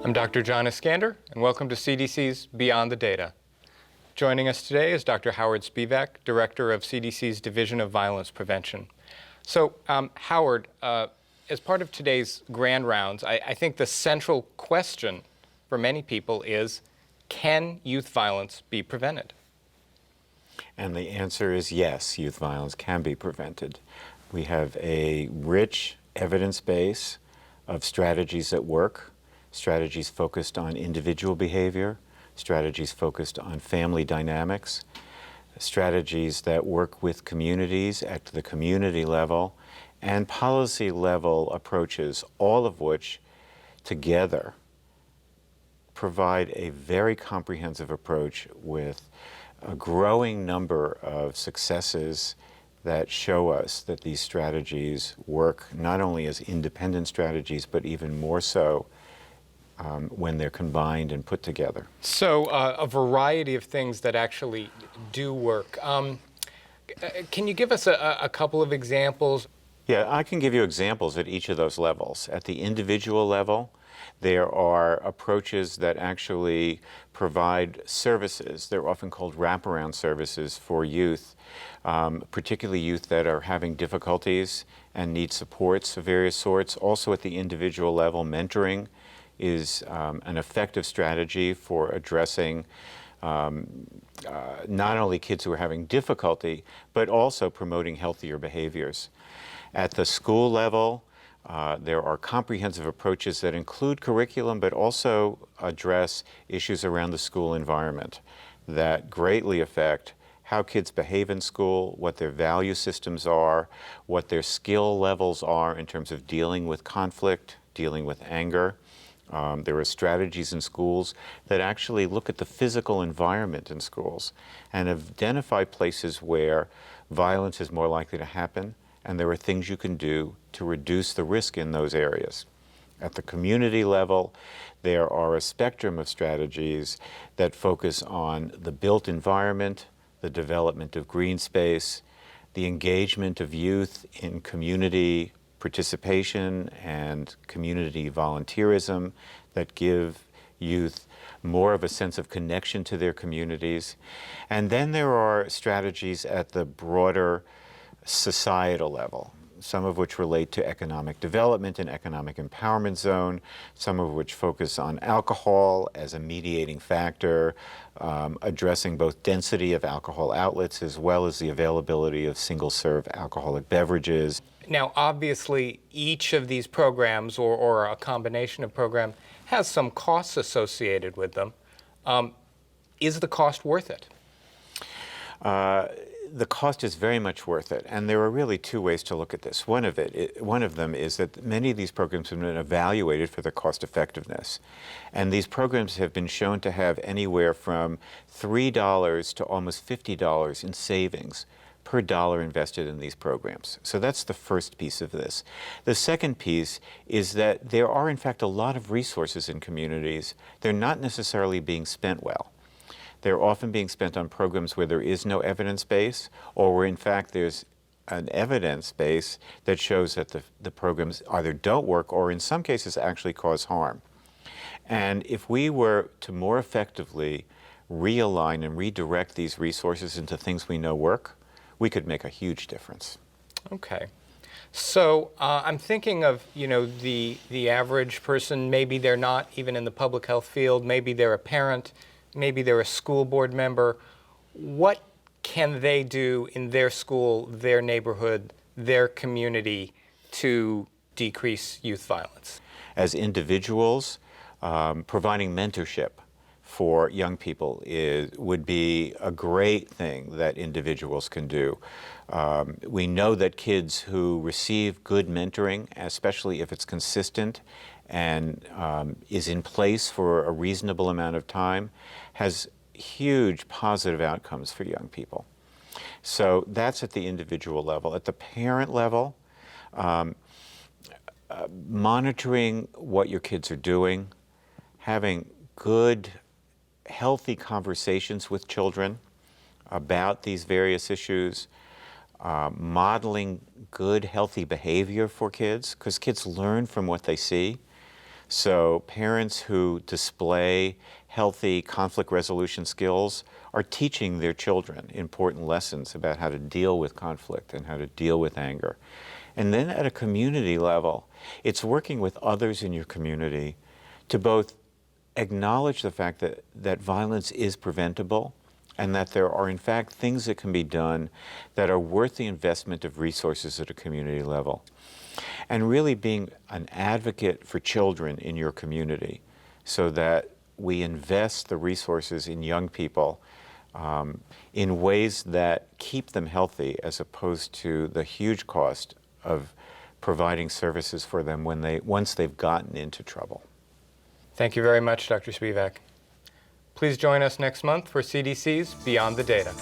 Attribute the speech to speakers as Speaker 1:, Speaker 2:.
Speaker 1: I'm Dr. John Iskander, and welcome to CDC's Beyond the Data. Joining us today is Dr. Howard Spivak, Director of CDC's Division of Violence Prevention. So, Howard, as part of today's grand rounds, I think the central question for many people is, can youth violence be prevented?
Speaker 2: And the answer is yes, youth violence can be prevented. We have a rich evidence base of strategies that work, strategies focused on individual behavior, strategies focused on family dynamics, strategies that work with communities at the community level, and policy level approaches, all of which together provide a very comprehensive approach with a growing number of successes that show us that these strategies work not only as independent strategies, but even more so when they're combined and put together.
Speaker 1: So, a variety of things that actually do work. Can you give us a couple of examples?
Speaker 2: Yeah, I can give you examples at each of those levels. At the individual level, there are approaches that actually provide services. They're often called wraparound services for youth, particularly youth that are having difficulties and need supports of various sorts. Also at the individual level, mentoring is an effective strategy for addressing not only kids who are having difficulty, but also promoting healthier behaviors. At the school level, there are comprehensive approaches that include curriculum, but also address issues around the school environment that greatly affect how kids behave in school, what their value systems are, what their skill levels are in terms of dealing with conflict, dealing with anger. There are strategies in schools that actually look at the physical environment in schools and identify places where violence is more likely to happen, and there are things you can do to reduce the risk in those areas. At the community level, there are a spectrum of strategies that focus on the built environment, the development of green space, the engagement of youth in community participation and community volunteerism that give youth more of a sense of connection to their communities. And then there are strategies at the broader societal level, some of which relate to economic development and economic empowerment zone, some of which focus on alcohol as a mediating factor, addressing both density of alcohol outlets as well as the availability of single-serve alcoholic beverages.
Speaker 1: Now, obviously, each of these programs, or a combination of programs, has some costs associated with them. Is the cost worth it?
Speaker 2: The cost is very much worth it, and there are really two ways to look at this. One of them is that many of these programs have been evaluated for their cost effectiveness, and these programs have been shown to have anywhere from $3 to almost $50 in savings per dollar invested in these programs. So that's the first piece of this. The second piece is that there are, in fact, a lot of resources in communities. They're not necessarily being spent well. They're often being spent on programs where there is no evidence base, or where, in fact, there's an evidence base that shows that the programs either don't work or, in some cases, actually cause harm. And if we were to more effectively realign and redirect these resources into things we know work, we could make a huge difference.
Speaker 1: Okay. So I'm thinking of, the average person. Maybe they're not even in the public health field. Maybe they're a parent. Maybe they're a school board member. What can they do in their school, their neighborhood, their community to decrease youth violence?
Speaker 2: As individuals, providing mentorship for young people would be a great thing that individuals can do. We know that kids who receive good mentoring, especially if it's consistent and is in place for a reasonable amount of time, has huge positive outcomes for young people. So that's at the individual level. At the parent level, monitoring what your kids are doing, having good, healthy conversations with children about these various issues, modeling good, healthy behavior for kids, because kids learn from what they see. So parents who display healthy conflict resolution skills are teaching their children important lessons about how to deal with conflict and how to deal with anger. And then at a community level, it's working with others in your community to both acknowledge the fact that violence is preventable and that there are in fact things that can be done that are worth the investment of resources at a community level. And really being an advocate for children in your community so that we invest the resources in young people in ways that keep them healthy as opposed to the huge cost of providing services for them once they've gotten into trouble.
Speaker 1: Thank you very much, Dr. Spivak. Please join us next month for CDC's Beyond the Data.